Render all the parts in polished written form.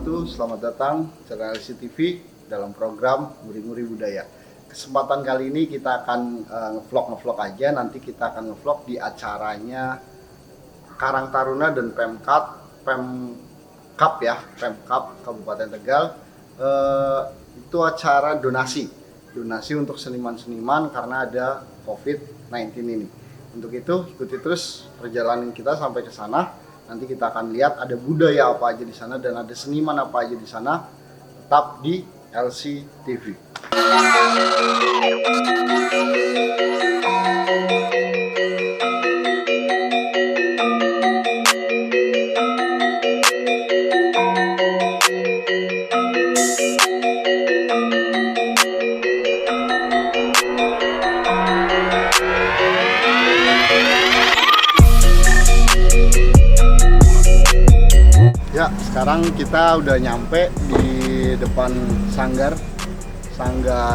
wabarakatuh. Selamat datang channel LC TV dalam program Nguri-Nguri Budaya. Kesempatan kali ini kita akan ngevlog aja. Nanti kita akan ngevlog di acaranya Karang Taruna dan Pemkap Kabupaten Tegal. Itu acara donasi untuk seniman-seniman karena ada COVID-19 ini. Untuk itu ikuti terus perjalanan kita sampai ke sana. Nanti kita akan lihat ada budaya apa aja di sana dan ada seniman apa aja di sana. Tetap di LC TV. Ya, sekarang kita udah nyampe di depan sanggar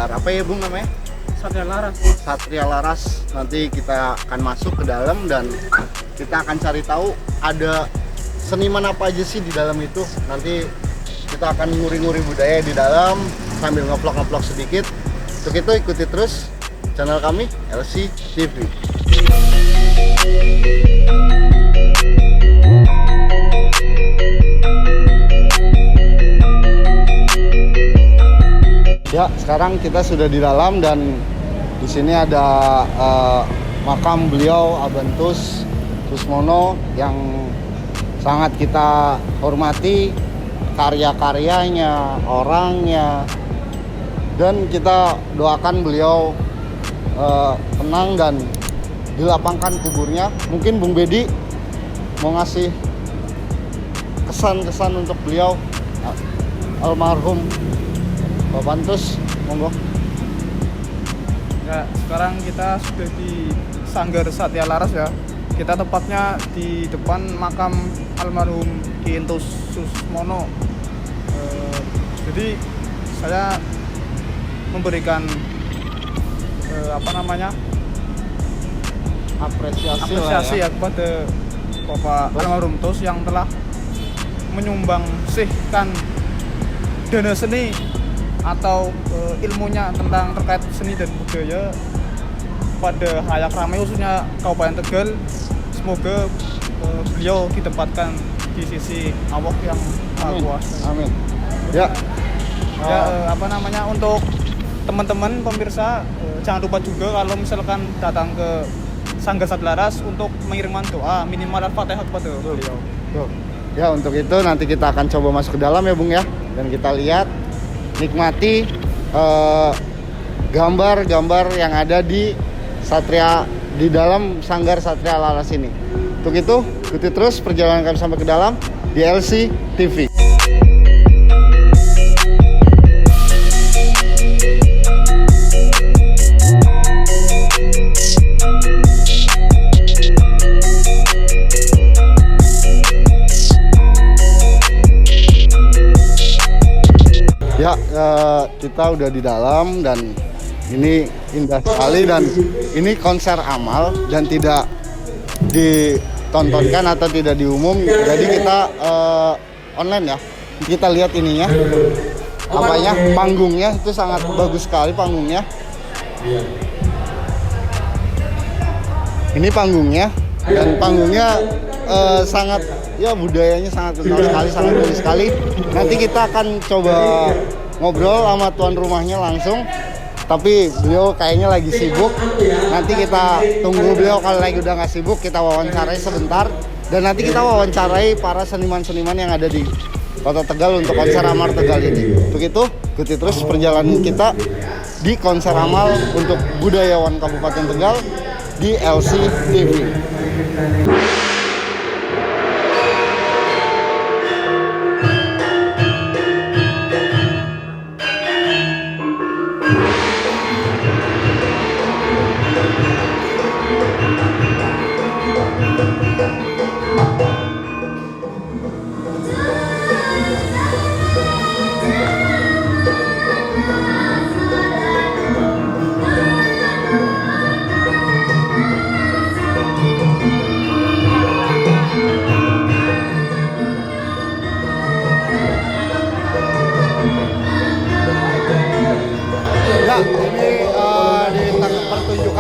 apa ya Bung namanya? Satria Laras. Nanti kita akan masuk ke dalam dan kita akan cari tahu ada seniman apa aja sih di dalam itu. Nanti kita akan nguri-nguri budaya di dalam sambil ngevlog sedikit. Untuk itu ikuti terus channel kami LC TV. Ya, sekarang kita sudah di dalam dan di sini ada makam beliau Abantus Susmono yang sangat kita hormati karya-karyanya, orangnya, dan kita doakan beliau tenang dan dilapangkan kuburnya. Mungkin Bung Bedi mau ngasih kesan-kesan untuk beliau almarhum Bapak Bantus, monggo. Ya, sekarang kita sudah di Sanggar Satria Laras ya. Kita tepatnya di depan makam almarhum Ki Entus Susmono. Jadi saya memberikan apresiasi ya kepada Bapak almarhum Tus yang telah menyumbangsihkan dana seni atau ilmunya terkait seni dan budaya pada halayak ramai khususnya Kabupaten Tegal. Semoga beliau ditempatkan di sisi Allah yang Maha Kuasa. Amin. Ya. Untuk teman-teman pemirsa, jangan lupa juga kalau misalkan datang ke Sanggar Satria Laras untuk mengirimkan doa minimal Al-Fatihah kepada beliau. Ya, untuk itu nanti kita akan coba masuk ke dalam ya Bung ya, dan kita lihat nikmati gambar-gambar yang ada di dalam Sanggar Satria Laras ini. Untuk itu, ikuti terus perjalanan kami sampai ke dalam di LC TV. Ya, kita udah di dalam dan ini indah sekali dan ini konser amal dan tidak ditontonkan atau tidak diumum. Jadi kita online ya. Kita lihat ininya, panggungnya itu sangat bagus sekali panggungnya. Ini panggungnya dan panggungnya sangat budayanya sangat kental sekali, sangat bagus sekali. Nanti kita akan coba ngobrol sama tuan rumahnya langsung, tapi beliau kayaknya lagi sibuk. Nanti kita tunggu beliau, kalau lagi udah nggak sibuk kita wawancarai sebentar, dan nanti kita wawancarai para seniman-seniman yang ada di Kota Tegal untuk konser Amal Tegal ini. Untuk itu ikuti terus perjalanan kita di konser amal untuk budayawan Kabupaten Tegal di LC TV.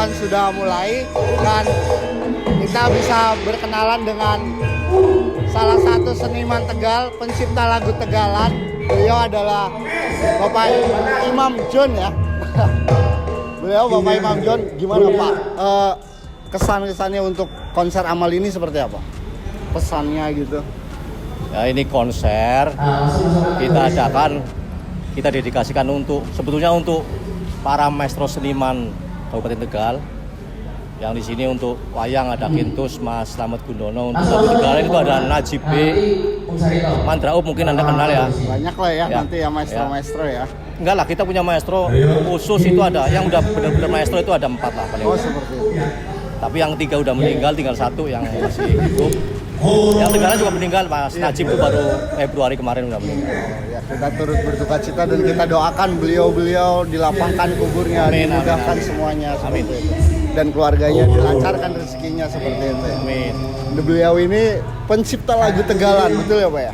akan sudah mulai dan kita bisa berkenalan dengan salah satu seniman Tegal, pencipta lagu Tegalan. Beliau adalah Bapak Imam John ya. Beliau Bapak Imam John, gimana Pak? Kesan-kesannya untuk konser amal ini seperti apa? Pesannya gitu. Ya, ini konser kita adakan, kita dedikasikan sebetulnya untuk para maestro seniman Kabupaten Tegal. Yang di sini untuk wayang ada Kintus Mas Slamet Gundono, untuk lagu Tegalan itu ada Najib B, Mandraub mungkin Anda kenal ya. Banyak lah ya, nanti ya maestro-maestro ya. Enggak lah, kita punya maestro khusus itu ada, yang udah benar-benar maestro itu ada 4 lah paling. Oh seperti itu. Tapi yang 3 udah meninggal, tinggal 1 yang masih hidup. Yang Tegalan juga meninggal, Mas Najib itu baru Februari kemarin udah meninggal. Ya, kita turut berduka cita dan kita doakan beliau-beliau dilapangkan kuburnya, Amin, dimudahkan amin. semuanya Amin. seperti itu. Dan keluarganya dilancarkan rezekinya seperti itu. Amin. Beliau ini pencipta lagu Tegalan, betul ya Pak ya?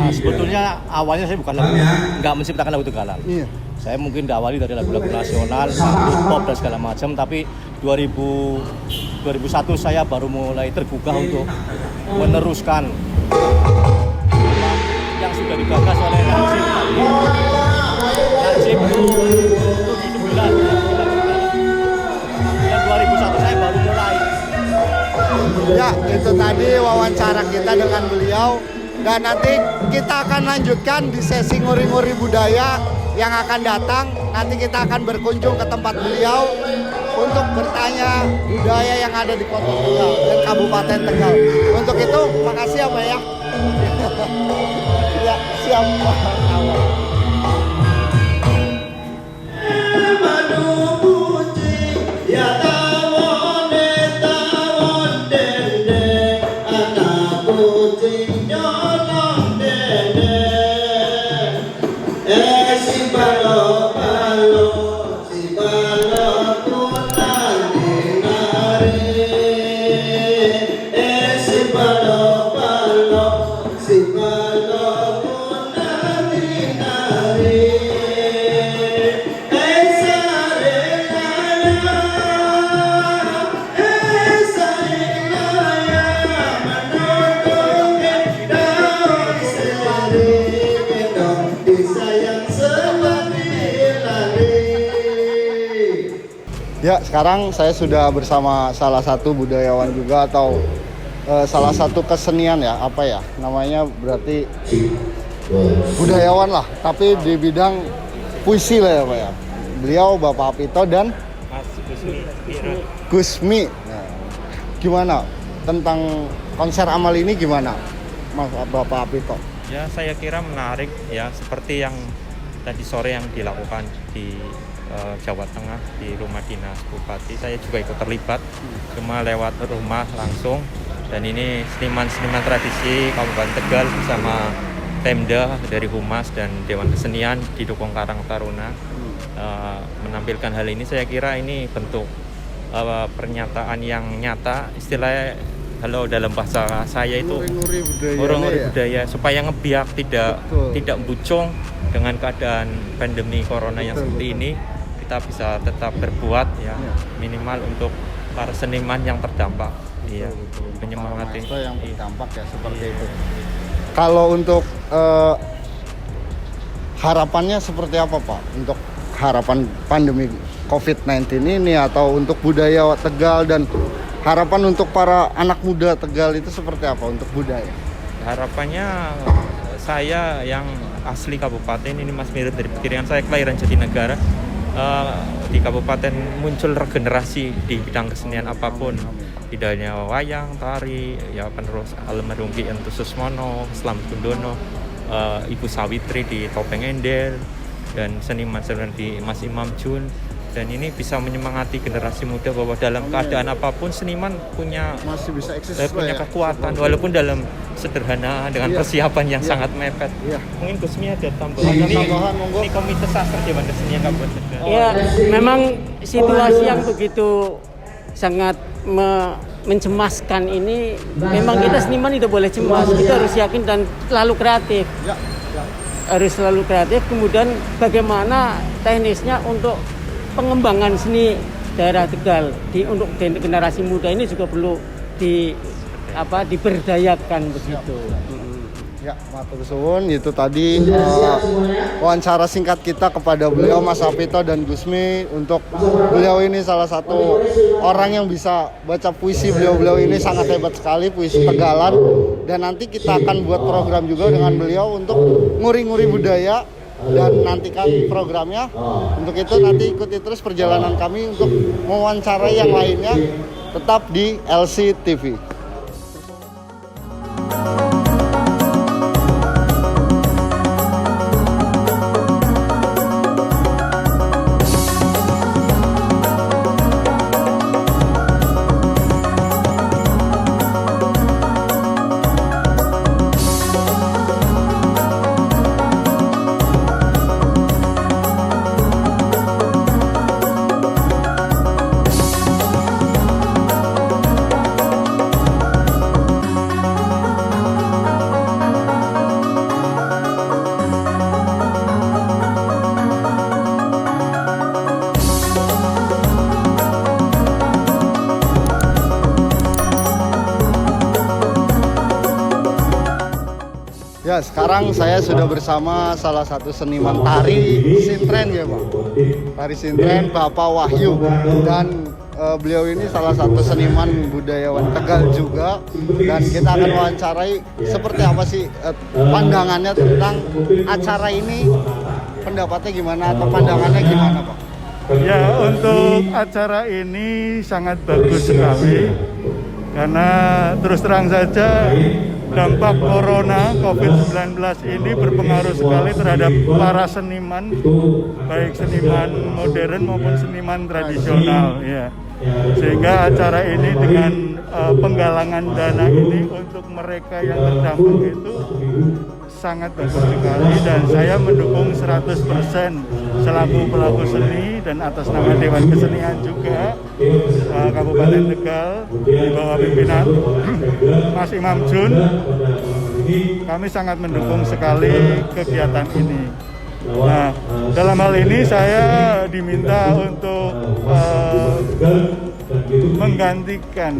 Sebetulnya awalnya saya bukan nggak menciptakan lagu Tegalan. Iya. Saya mungkin diawali dari lagu-lagu nasional, hip hop dan segala macam, tapi 2001 saya baru mulai tergugah untuk meneruskan yang sudah digagas oleh Najib. Najib itu 79. Dan 2001 saya baru mulai. Ya, itu tadi wawancara kita dengan beliau. Dan nanti kita akan lanjutkan di sesi nguri-nguri budaya yang akan datang. Nanti kita akan berkunjung ke tempat beliau untuk bertanya budaya yang ada di Kota Tegal dan Kabupaten Tegal. Untuk itu, makasih ya Pak ya. Ya, siap Pak. Ya, sekarang saya sudah bersama salah satu budayawan juga atau salah satu kesenian ya, apa ya namanya, berarti budayawan lah, tapi di bidang puisi lah ya Pak ya. Beliau Bapak Apito dan Gusmi. Nah, gimana tentang konser amal ini, gimana Mas Bapak Apito? Ya, saya kira menarik ya, seperti yang tadi sore yang dilakukan di Jawa Tengah di rumah dinas Bupati. Saya juga ikut terlibat, cuma lewat rumah langsung. Dan ini seniman-seniman tradisi Kabupaten Tegal bersama Pemda dari Humas dan Dewan Kesenian didukung Karang Taruna menampilkan hal ini. Saya kira ini bentuk pernyataan yang nyata, istilahnya kalau dalam bahasa saya itu nguri-nguri budaya, supaya ngebiak tidak bucong dengan keadaan pandemi corona yang seperti ini. Kita bisa tetap berbuat ya, minimal untuk para seniman yang terdampak. Iya, menyemangati yang terdampak ya, seperti itu. Kalau untuk harapannya seperti apa Pak? Untuk harapan pandemi COVID-19 ini atau untuk budaya Tegal dan harapan untuk para anak muda Tegal itu seperti apa untuk budaya? Harapannya saya yang asli kabupaten ini Mas, mirip dari pikiran saya, kelahiran Jatinegara. Di kabupaten muncul regenerasi di bidang kesenian apapun, tidak hanya wayang, tari, ya penerus almarhum Ki Entus Susmono, Slamet Gundono, Ibu Sawitri di Topeng Endel, dan seniman-seniman di Mas Imam Jun. Dan ini bisa menyemangati generasi muda bahwa dalam keadaan apapun seniman masih bisa eksis punya ya, kekuatan, walaupun dalam sederhana dengan persiapan yang sangat mepet. Mungkin Gusmi ada tambahan. Ini Komite Sastra Dewan Kesenian Kabupaten Tegal. Ya, memang situasi yang begitu sangat mencemaskan ini, memang kita seniman tidak boleh cemas. Kita harus yakin dan selalu kreatif. Harus selalu kreatif. Kemudian bagaimana teknisnya untuk pengembangan seni daerah Tegal untuk generasi muda ini juga perlu diberdayakan begitu. Ya, matur suwun, itu tadi wawancara singkat kita kepada beliau Mas Apito dan Gusmi. Untuk beliau ini salah satu orang yang bisa baca puisi. Beliau ini sangat hebat sekali, puisi Tegalan, dan nanti kita akan buat program juga dengan beliau untuk nguri-nguri budaya dan nantikan programnya. Untuk itu nanti ikuti terus perjalanan kami untuk mewawancarai yang lainnya, tetap di LC TV. Ya, sekarang saya sudah bersama salah satu seniman tari sintren ya Pak. Tari sintren Bapak Wahyu, dan beliau ini salah satu seniman budayawan Tegal juga, dan kita akan wawancarai seperti apa sih pandangannya tentang acara ini, pendapatnya gimana atau pandangannya gimana Pak? Ya, untuk acara ini sangat bagus sekali karena terus terang saja dampak corona COVID-19 ini berpengaruh sekali terhadap para seniman, baik seniman modern maupun seniman tradisional ya. Sehingga acara ini dengan penggalangan dana ini untuk mereka yang terdampak itu sangat bagus sekali, dan saya mendukung 100% selaku pelaku seni dan atas nama Dewan Kesenian juga Kabupaten Tegal di bawah pimpinan Mas Imam Jun. Kami sangat mendukung sekali kegiatan ini. Nah, dalam hal ini saya diminta untuk menggantikan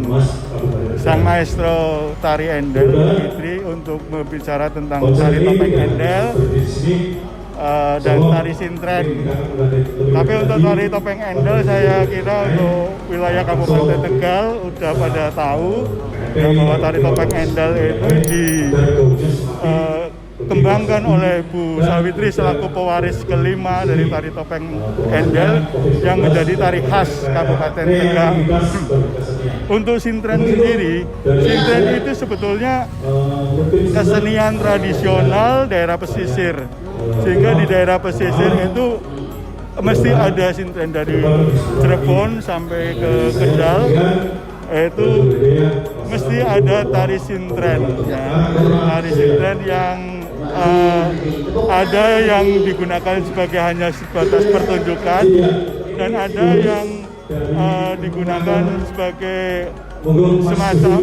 sang maestro tari endel Fitri untuk berbicara tentang tari topeng endel dan tari sintren. Tapi untuk tari topeng endel saya kira untuk wilayah Kabupaten Tegal udah pada tahu bahwa tari topeng endel itu dikembangkan oleh Bu Sawitri selaku pewaris kelima dari tari topeng endel yang menjadi tari khas Kabupaten Tegal. Untuk sintren sendiri, sintren itu sebetulnya kesenian tradisional daerah pesisir, sehingga di daerah pesisir itu mesti ada sintren dari Cirebon sampai ke Kendal. Itu mesti ada tari sintren ya. Tari sintren yang ada yang digunakan sebagai hanya sebatas pertunjukan, dan ada yang digunakan sebagai semacam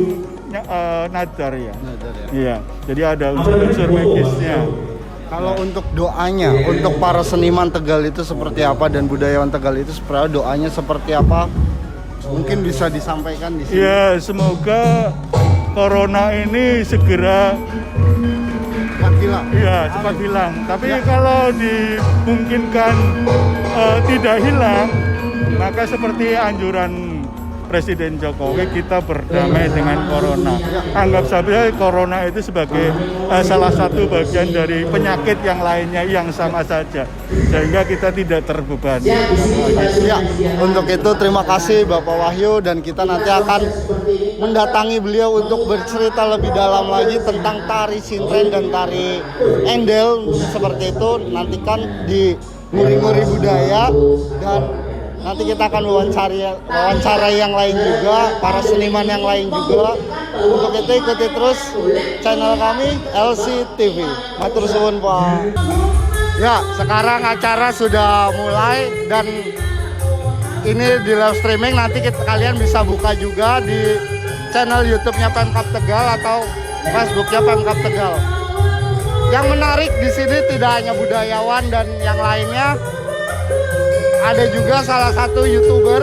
nadar ya. Iya, jadi ada unsur-unsur magisnya. Kalau untuk doanya, untuk para seniman Tegal itu seperti apa, dan budayawan Tegal itu seperti doanya seperti apa? Mungkin bisa disampaikan di sini. Ya, semoga corona ini segera hilang. Iya, cepat hilang. Tapi kalau dimungkinkan tidak hilang, maka seperti anjuran Presiden Jokowi, kita berdamai dengan corona. Anggap saja corona itu sebagai salah satu bagian dari penyakit yang lainnya yang sama saja, sehingga kita tidak terbebani. Ya, untuk itu terima kasih Bapak Wahyu, dan kita nanti akan mendatangi beliau untuk bercerita lebih dalam lagi tentang tari sintren dan tari endel seperti itu. Nantikan di Nguri-Nguri Budaya, dan nanti kita akan wawancara yang lain juga, para seniman yang lain juga. Untuk itu ikuti terus channel kami LC TV. Matur suwun Pak. Ya, sekarang acara sudah mulai, dan ini di live streaming. Nanti kalian bisa buka juga di channel YouTube-nya Pemkab Tegal atau Facebook-nya Pemkab Tegal. Yang menarik di sini tidak hanya budayawan dan yang lainnya, ada juga salah satu YouTuber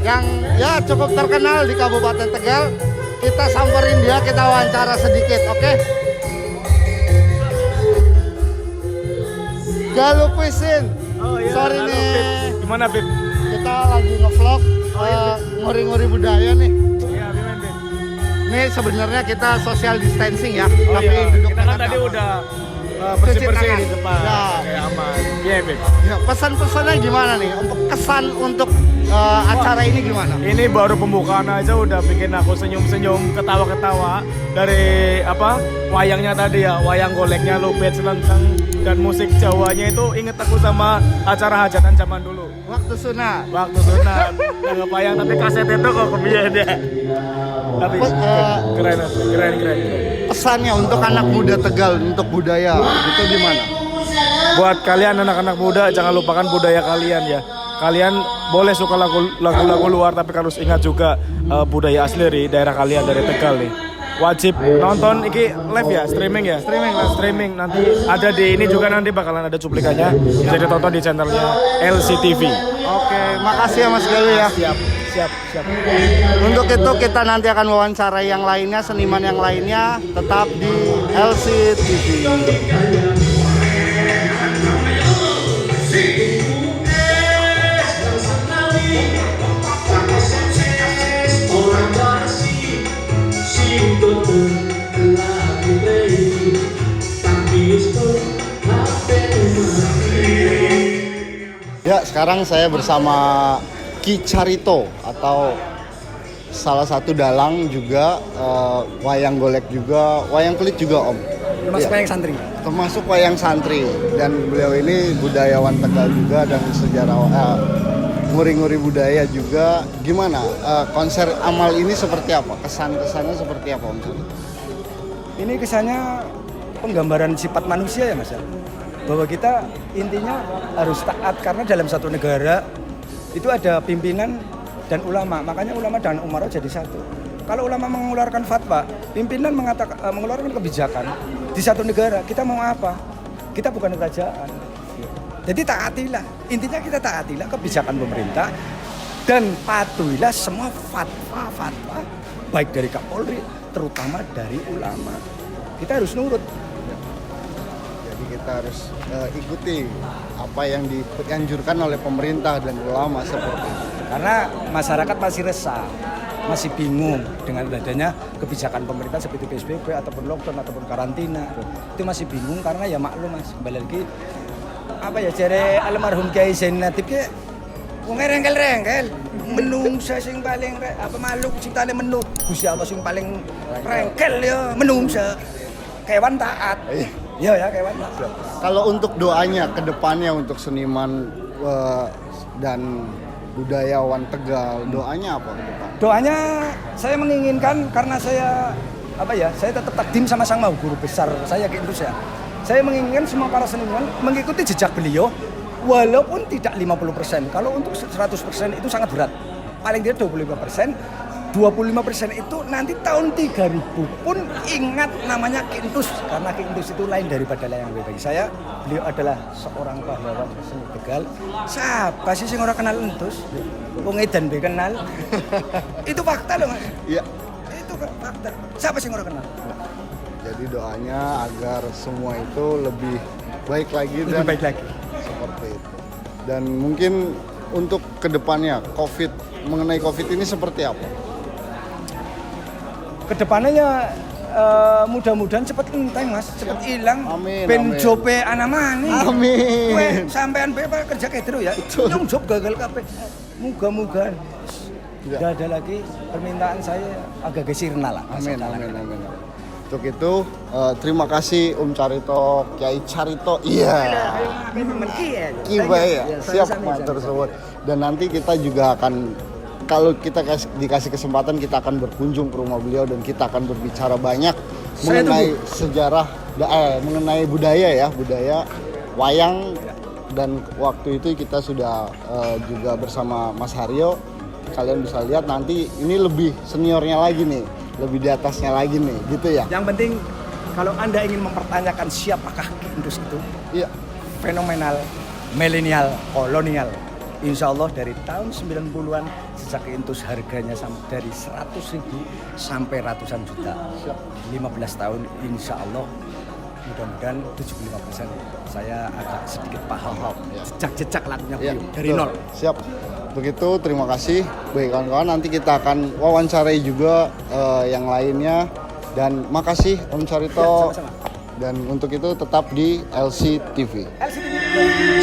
yang ya cukup terkenal di Kabupaten Tegal. Kita samperin dia, kita wawancara sedikit, oke? Galuh Cuisine. Oh iya, Sorry halo, nih. Bib. Gimana, Bib? Kita lagi ngevlog ngori-ngori budaya nih. Iya, gimana, Bib? Ini sebenarnya kita social distancing ya, Oh tapi iya, duduk kita kan dekat tadi aman. udah Cuci bersih-bersih tangan. di depan, Ya. kayak aman. Iya, Bib. Ya, pesan-pesannya gimana nih? Untuk kesan untuk acara ini gimana? Ini baru pembukaan aja udah bikin aku senyum-senyum, ketawa-ketawa dari apa wayangnya tadi ya, wayang goleknya, lupet, selentang, dan musik Jawanya itu inget aku sama acara hajatan zaman dulu. Waktu sunat. Waktu sunat, nggak wayang tapi kaset itu kok kebiasaan deh. Tapi keren. Pesannya untuk anak muda Tegal, untuk budaya, itu gimana? Buat kalian anak-anak muda jangan lupakan budaya kalian ya. Kalian boleh suka lagu-lagu luar tapi harus ingat juga budaya asli dari daerah kalian, dari Tegal nih. Wajib nonton iki live ya, streaming ya. Streaming nanti ada di ini juga, nanti bakalan ada cuplikannya. Bisa ditonton di channelnya LCTV. Oke, makasih ya Mas Galuh ya. Siap. Untuk itu kita nanti akan wawancara yang lainnya, seniman yang lainnya, tetap di LCTV. Ya, sekarang saya bersama Ki Carito atau salah satu dalang juga, wayang golek juga, wayang kulit juga Om. Termasuk Iya. wayang santri. Termasuk wayang santri, dan beliau ini budayawan Tegal juga dan sejarawan, nguri-nguri budaya juga. Gimana konser amal ini seperti apa? Kesan-kesannya seperti apa Om Carito? Ini kesannya penggambaran sifat manusia ya Mas ya. Bahwa kita intinya harus taat, karena dalam satu negara itu ada pimpinan dan ulama. Makanya ulama dan umara jadi satu. Kalau ulama mengeluarkan fatwa, pimpinan mengeluarkan kebijakan di satu negara, kita mau apa? Kita bukan kerajaan. Jadi taatilah. Intinya kita taatilah kebijakan pemerintah dan patuhilah semua fatwa baik dari Kapolri, terutama dari ulama. Kita harus nurut. Jadi kita harus ikuti apa yang dianjurkan oleh pemerintah dan ulama seperti itu. Karena masyarakat masih resah, masih bingung dengan adanya kebijakan pemerintah seperti PSBB ataupun lockdown ataupun karantina. Itu masih bingung karena ya maklum Mas, kembali lagi apa ya, jare almarhum Kiai Zain Latif ke wong rengkel-rengkel, menungsa sing paling apa makhluk ciptane menung. Gusti apa sing paling rengkel ya menungsa. Kewan taat. Iya ya, kewan taat. Kalau untuk doanya ke depannya untuk seniman dan budayawan Tegal, doanya apa ke depan? Doanya saya menginginkan, karena saya saya tetap takdim sama sang maha guru besar saya ke Indonesia. Saya menginginkan semua para seniman mengikuti jejak beliau walaupun tidak 50%. Kalau untuk 100% itu sangat berat. Paling tidak 25%. 25% itu nanti tahun 3000 pun ingat namanya Ki Entus, karena Ki Entus itu lain daripada layang bagi saya. Beliau adalah seorang pahlawan seni Tegal. Siapa sih yang orang kenal Entus? Wong edan be kenal. Itu fakta loh Mas. Iya. Itu fakta. Siapa sih yang orang kenal? Jadi doanya agar semua itu lebih baik lagi Lebih dan baik lagi. seperti itu. Dan mungkin untuk kedepannya mengenai COVID ini seperti apa? Kedepannya mudah-mudahan cepat enteng Mas, cepat hilang. Amin, Ben amin. jobe anamane. Amin. Kowe sampean bae kerja kedro ya. Nyong job gagal kabeh. Muga-muga Ya. tidak ada lagi permintaan saya agak sirna lah. Amin. Untuk itu terima kasih Om Carito, Kiai Carito. Iya. Kiba ya. Siap matur suwun. Dan nanti kita juga akan, kalau kita dikasih kesempatan, kita akan berkunjung ke rumah beliau dan kita akan berbicara banyak mengenai sejarah, mengenai budaya wayang. Dan waktu itu kita sudah juga bersama Mas Haryo. Kalian bisa lihat nanti ini lebih seniornya lagi nih, lebih di atasnya lagi nih, gitu ya. Yang penting kalau Anda ingin mempertanyakan siapakah Ki Entus itu, Iya. fenomenal, milenial, kolonial, Insya Allah dari tahun 90-an sejak Intus harganya dari 100.000 sampai ratusan juta. 15 tahun insya Allah mudah-mudahan 75% saya agak sedikit paham jejak-jejak lakunya beliau dari betul. nol. Siap. Begitu, terima kasih. Baik kawan-kawan, nanti kita akan wawancarai juga yang lainnya. Dan makasih Om Carito. Sama-sama. Dan untuk itu tetap di LC TV.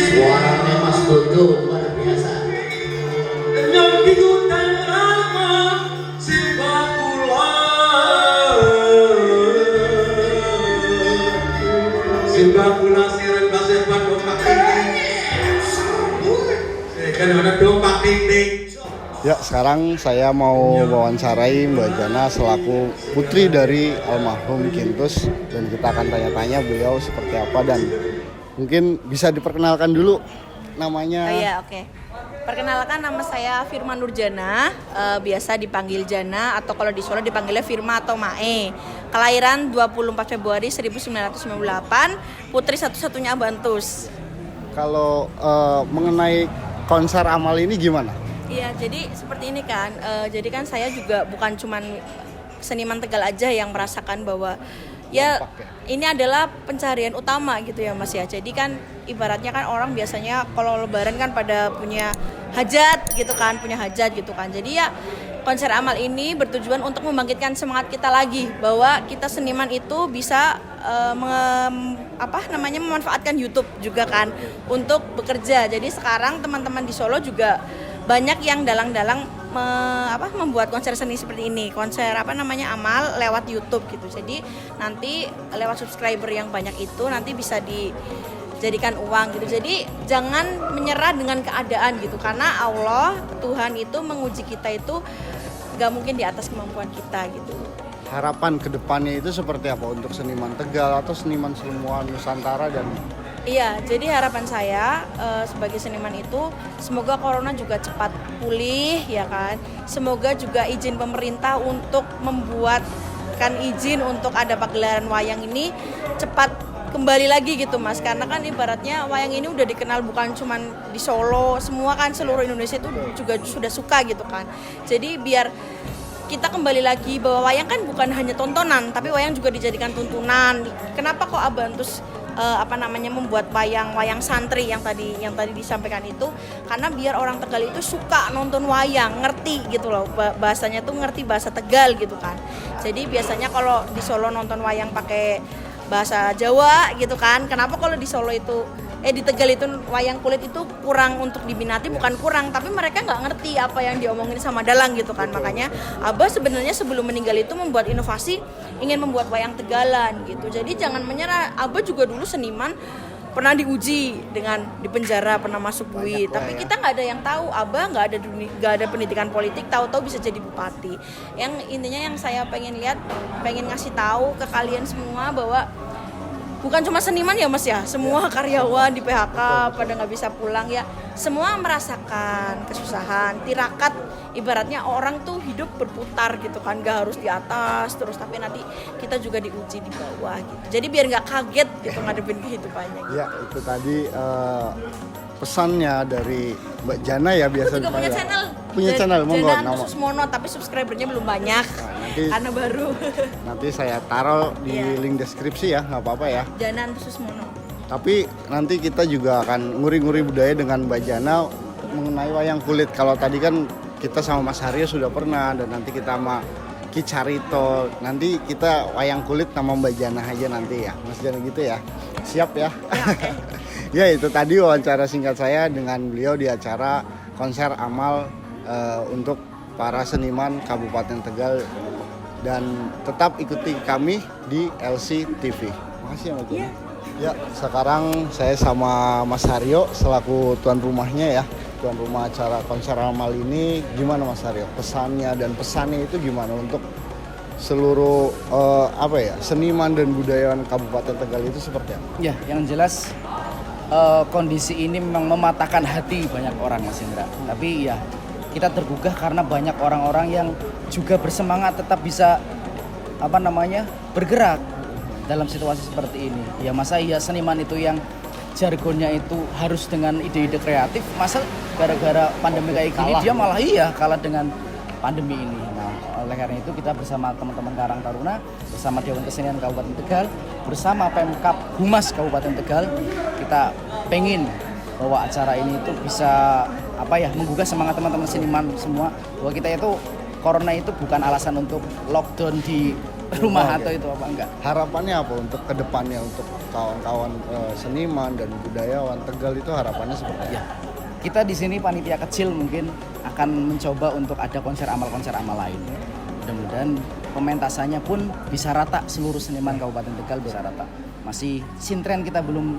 Suaranya Mas Dodo luar biasa. Simbakula sireng kasih dompak dinding. Kan ada dompak dinding. Ya, sekarang saya mau wawancarai Mbak Jana selaku putri dari almarhum Kintus, dan kita akan tanya-tanya beliau seperti apa, dan mungkin bisa diperkenalkan dulu namanya. Oh iya, oke. Perkenalkan, nama saya Firman Nurjana, biasa dipanggil Jana atau kalau di Solo dipanggilnya Firma atau Mae. Kelahiran 24 Februari 1998, putri satu-satunya Abantus. Kalau mengenai konser amal ini gimana? Iya, jadi seperti ini kan. Jadi kan saya juga bukan cuman seniman Tegal aja yang merasakan bahwa ya ini adalah pencarian utama gitu ya Mas ya. Jadi kan ibaratnya kan orang biasanya kalau lebaran kan pada punya hajat gitu kan, Jadi ya konser amal ini bertujuan untuk membangkitkan semangat kita lagi bahwa kita seniman itu bisa memanfaatkan YouTube juga kan untuk bekerja. Jadi sekarang teman-teman di Solo juga banyak yang dalang-dalang membuat konser seni seperti ini, konser amal lewat YouTube gitu. Jadi nanti lewat subscriber yang banyak itu nanti bisa dijadikan uang gitu. Jadi jangan menyerah dengan keadaan gitu, karena Allah Tuhan itu menguji kita itu gak mungkin di atas kemampuan kita gitu. Harapan kedepannya itu seperti apa untuk seniman Tegal atau seniman semua Nusantara? Dan iya, jadi harapan saya sebagai seniman itu semoga corona juga cepat pulih ya kan. Semoga juga izin pemerintah untuk membuatkan izin untuk ada pagelaran wayang ini cepat kembali lagi gitu Mas. Karena kan ibaratnya wayang ini udah dikenal bukan cuma di Solo, semua kan seluruh Indonesia itu juga sudah suka gitu kan. Jadi biar kita kembali lagi bahwa wayang kan bukan hanya tontonan, tapi wayang juga dijadikan tuntunan. Kenapa kok Abantus membuat wayang santri yang tadi disampaikan itu? Karena biar orang Tegal itu suka nonton wayang, ngerti gitu loh, bahasanya tuh ngerti bahasa Tegal gitu kan. Jadi biasanya kalau di Solo nonton wayang pakai bahasa Jawa gitu kan. Kenapa kalau di Solo itu di Tegal itu wayang kulit itu kurang untuk diminati, bukan kurang, tapi mereka nggak ngerti apa yang diomongin sama dalang gitu kan. Makanya Abah sebenarnya sebelum meninggal itu membuat inovasi, ingin membuat wayang Tegalan gitu. Jadi jangan menyerah. Abah juga dulu seniman, pernah diuji dengan di penjara, pernah masuk bui, tapi kita nggak ada yang tahu. Abah nggak ada pendidikan politik, tahu-tahu bisa jadi bupati. Yang intinya yang saya pengen ngasih tahu ke kalian semua bahwa bukan cuma seniman ya Mas ya, semua karyawan di PHK pada nggak bisa pulang ya, semua merasakan kesusahan, tirakat. Ibaratnya orang tuh hidup berputar gitu kan, nggak harus di atas terus, tapi nanti kita juga diuji di bawah gitu. Jadi biar nggak kaget gitu ngadepin kehidupannya gitu. Ya, itu tadi pesannya dari Mbak Jana ya, biasa. Aku juga punya channel. Punya channel, monggo nama. Khusus Mono, tapi subscribernya belum banyak. Karena baru. Nanti saya taruh di link deskripsi ya, nggak apa-apa ya. Jana khusus Mono. Tapi nanti kita juga akan nguri-nguri budaya dengan Mbak Jana mengenai wayang kulit. Kalau tadi kan kita sama Mas Haryo sudah pernah, dan nanti kita sama Ki Carito. Nanti kita wayang kulit sama Mbak Jana aja nanti ya, Mas Jana gitu ya. Siap ya? Okay. Ya, itu tadi wawancara singkat saya dengan beliau di acara konser amal untuk para seniman Kabupaten Tegal, dan tetap ikuti kami di LC TV. Makasih ya Mbak Jana. Ya, sekarang saya sama Mas Haryo selaku tuan rumahnya ya, tuan rumah acara konser amal ini. Gimana Mas Haryo? Pesannya dan pesannya itu gimana untuk seluruh seniman dan budayawan Kabupaten Tegal itu seperti apa? Ya, yang jelas kondisi ini memang mematahkan hati banyak orang Mas Indra. Tapi ya kita tergugah karena banyak orang-orang yang juga bersemangat tetap bisa bergerak dalam situasi seperti ini. Ya masa iya seniman itu yang jargonnya itu harus dengan ide-ide kreatif, masa gara-gara pandemi kayak gini dia malah kalah dengan pandemi ini. Nah, oleh karena itu kita bersama teman-teman Karang Taruna, bersama Dewan Kesenian Kabupaten Tegal, bersama Pemkab Humas Kabupaten Tegal, kita pengen bahwa acara ini itu bisa menggugah semangat teman-teman seniman semua, bahwa kita itu corona itu bukan alasan untuk lockdown di rumah atau itu apa enggak. Harapannya apa untuk kedepannya untuk kawan-kawan seniman dan budayawan Tegal itu harapannya seperti apa? Kita di sini panitia kecil mungkin akan mencoba untuk ada konser amal lain. Mudah-mudahan pementasannya pun bisa rata, seluruh seniman Kabupaten Tegal bisa rata. Masih sintren kita belum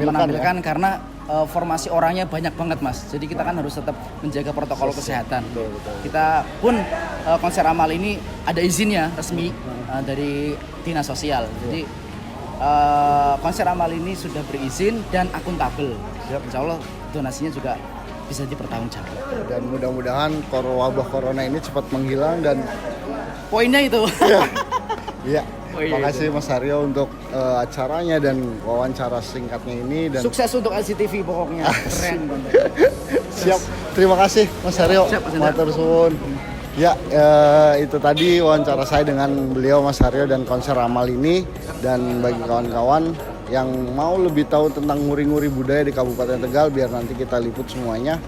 menampilkan karena formasi orangnya banyak banget Mas. Jadi kita kan harus tetap menjaga protokol kesehatan. Betul. Kita pun konser amal ini ada izinnya resmi dari Dinas Sosial. Jadi konser amal ini sudah berizin dan akuntabel. Insya Allah donasinya juga bisa dipertanggungjawabkan. Dan mudah-mudahan wabah corona ini cepat menghilang dan poinnya itu. Iya. Makasih Mas Haryo untuk acaranya dan wawancara singkatnya ini dan sukses untuk LCTV pokoknya. Keren. Siap. Terima kasih Mas Haryo. Matur suwun. Ya, itu tadi wawancara saya dengan beliau Mas Haryo dan konser amal ini. Dan bagi kawan-kawan yang mau lebih tahu tentang nguri-nguri budaya di Kabupaten Tegal, biar nanti kita liput semuanya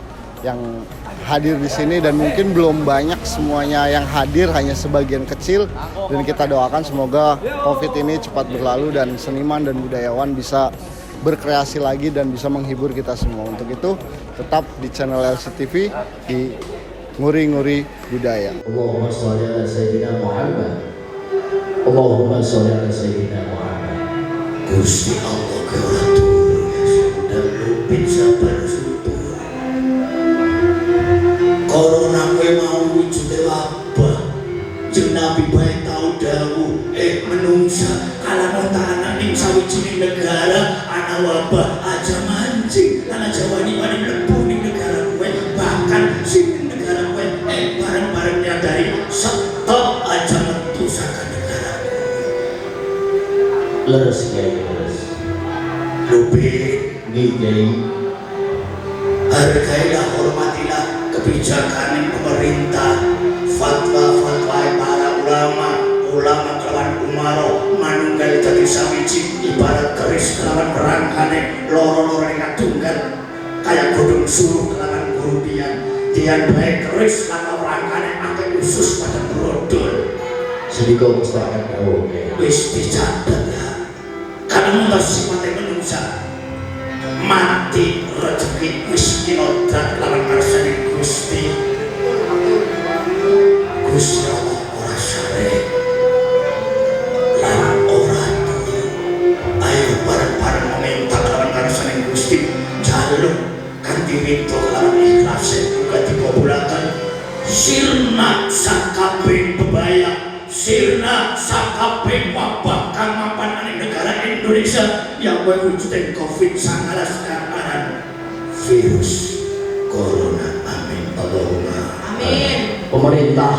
yang hadir di sini, dan mungkin belum banyak semuanya yang hadir, hanya sebagian kecil, dan kita doakan semoga Covid ini cepat berlalu dan seniman dan budayawan bisa berkreasi lagi dan bisa menghibur kita semua. Untuk itu tetap di channel LCTV di Nguri-Nguri Budaya. Allahumma sholli ala sayyidina Muhammad. Allahumma sholli ala sayyidina Muhammad. Gusti Allah keratur dan lupin sabar subur. Corona kowe mau wujude wabah. Jeung Nabi bae tau dawuh, menungsa kalangan tahanan ing sawijining negara ana wabah aja mancing, ana jawani wani mlebu ning negara kowe, bahkan sing negara kowe bareng-bareng nyadari stop aja metu saka negara. Leres kiai leres. Lupi nggih. Hargailah, hormatilah kebijakan pemerintah, fatwa-fatwa para ulama kelawan umaro, manunggal dadi sawiji ibarat keris kelawan rangkane loro-loro katunggal, kaya godhong suruh kelawan gurudian, dian bae keris lan rangkane akeh usus pada brodol. Sedika mustahak dawuh wis dicatet ya. Karena sifate menungsa mati rezeki miskin odrat lawan ngarsane Gusti. Gusti Allah ora sare lan ora duwe. Ayo bareng-bareng meminta lawan ngarsane Gusti, jaluk kanthi rito lawan ikhlas uga dikabulaken. Sirna sakabeh bebaya, sirna sakabeh wabah kang mapan ing negara Indonesia yang berwujud COVID-19 karena virus corona. Amin. Allahumma amin. Pemerintah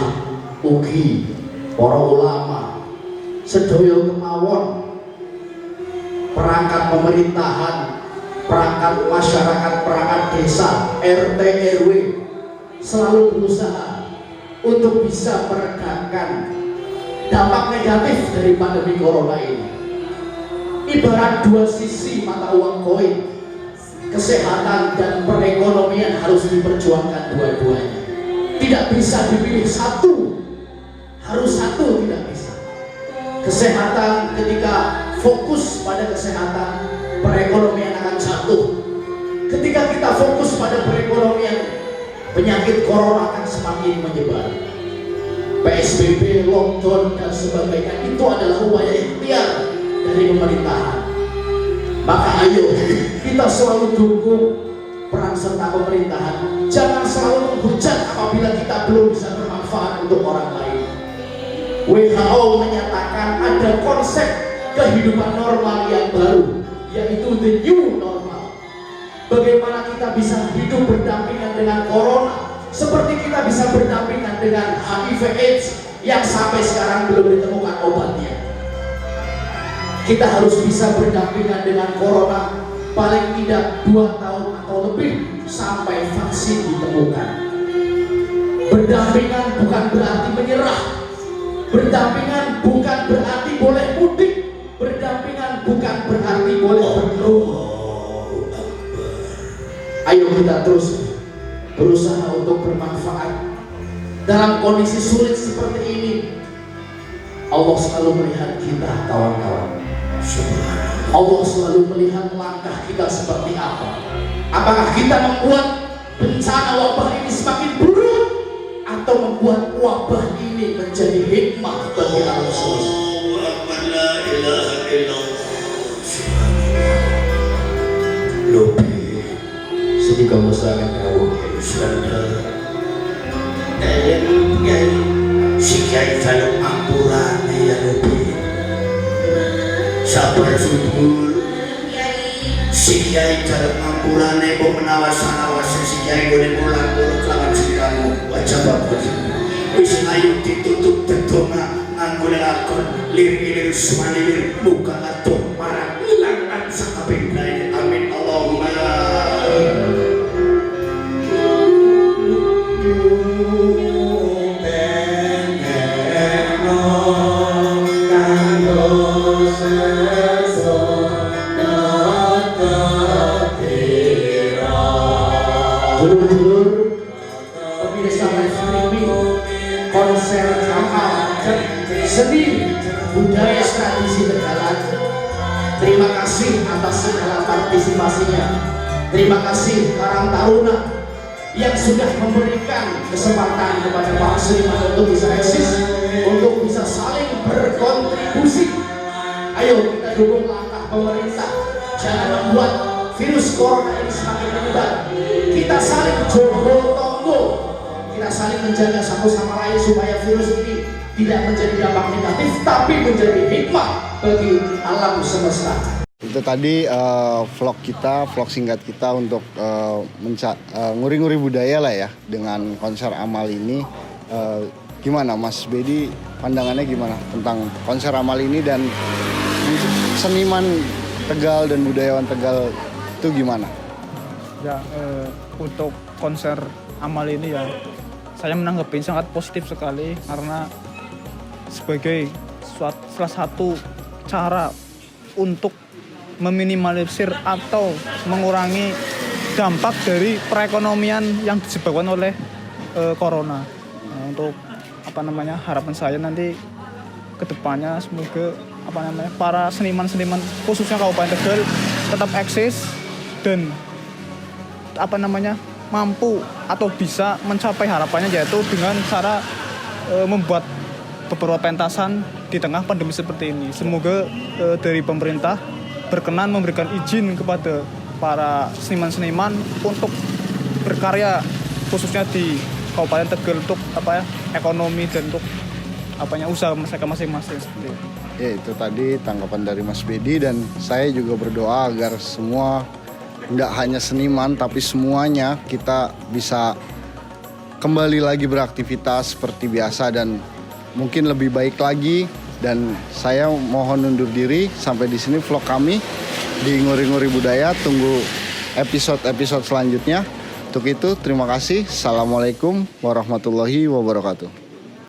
ugi para ulama sedaya kemawon perangkat pemerintahan, perangkat masyarakat, perangkat desa, RT RW selalu berusaha untuk bisa meredakan dampak negatif dari pandemi corona ini. Ibarat dua sisi mata uang koin, kesehatan dan perekonomian harus diperjuangkan dua-duanya. Tidak bisa dipilih satu, harus satu, tidak bisa. Kesehatan, ketika fokus pada kesehatan, perekonomian akan jatuh. Ketika kita fokus pada perekonomian, penyakit corona akan semakin menyebar. PSBB, lockdown dan sebagainya itu adalah upaya ikhtiar dari pemerintahan. Maka ayo kita selalu dukung peran serta pemerintahan. Jangan selalu menghujat apabila kita belum bisa bermanfaat untuk orang lain. WHO menyatakan ada konsep kehidupan normal yang baru, yaitu the new normal. Bagaimana kita bisa hidup berdampingan dengan corona, seperti kita bisa berdampingan dengan HIV/AIDS yang sampai sekarang belum ditemukan obatnya. Kita harus bisa berdampingan dengan corona paling tidak 2 tahun atau lebih sampai vaksin ditemukan. Berdampingan bukan berarti menyerah. Berdampingan bukan berarti boleh mudik. Berdampingan bukan berarti boleh berkerumun. Ayo kita terus berusaha untuk bermanfaat. Dalam kondisi sulit seperti ini, Allah selalu melihat kita, kawan-kawan. Allah selalu melihat langkah kita seperti apa. Apakah kita membuat bencana wabah ini semakin buruk, atau membuat wabah ini menjadi hikmah bagi alam semesta? Sedikit masyarakat kau si kiai dalam ampurane ya lebih sabar subur si kiai dalam ampurane kok menawas si kiai boleh pulang kelawan siramu wajah bapak wis ayu ditutup bedonga nganggo lakon lir-lir sumalir muka atuh marang ilang sakabeh blae amin Allahumma dulur-dulur pemirsa live streaming konser amal seni budaya tradisi Tegalan. Terima kasih atas segala partisipasinya. Terima kasih Karang Taruna yang sudah memberikan kesempatan kepada para seniman untuk bisa eksis, untuk bisa saling berkontribusi. Ayo kita dukung langkah pemerintah, jangan membuat virus corona ini semakin menyebar. Kita saling jogo tonggo, kita saling menjaga satu sama lain supaya virus ini tidak menjadi dampak negatif, tapi menjadi hikmah bagi alam semesta. Itu tadi vlog singkat kita untuk nguri-nguri budaya lah ya dengan konser amal ini. Gimana Mas Bedi, pandangannya gimana tentang konser amal ini dan seniman Tegal dan budayawan Tegal itu gimana? Ya, untuk konser amal ini ya saya menanggapi sangat positif sekali karena sebagai salah satu cara untuk meminimalisir atau mengurangi dampak dari perekonomian yang disebabkan oleh corona. Nah, untuk harapan saya nanti kedepannya semoga para seniman-seniman khususnya Kabupaten Tegal tetap eksis dan mampu atau bisa mencapai harapannya, yaitu dengan cara membuat beberapa pentasan di tengah pandemi seperti ini. Semoga dari pemerintah berkenan memberikan izin kepada para seniman-seniman untuk berkarya khususnya di Kabupaten Tegal untuk ekonomi dan untuk usaha mereka masing-masing seperti itu. Ya, itu tadi tanggapan dari Mas Bedi, dan saya juga berdoa agar semua, nggak hanya seniman tapi semuanya kita bisa kembali lagi beraktivitas seperti biasa dan mungkin lebih baik lagi. Dan saya mohon undur diri sampai di sini vlog kami di Nguri-Nguri Budaya. Tunggu episode-episode selanjutnya. Untuk itu terima kasih. Assalamualaikum warahmatullahi wabarakatuh.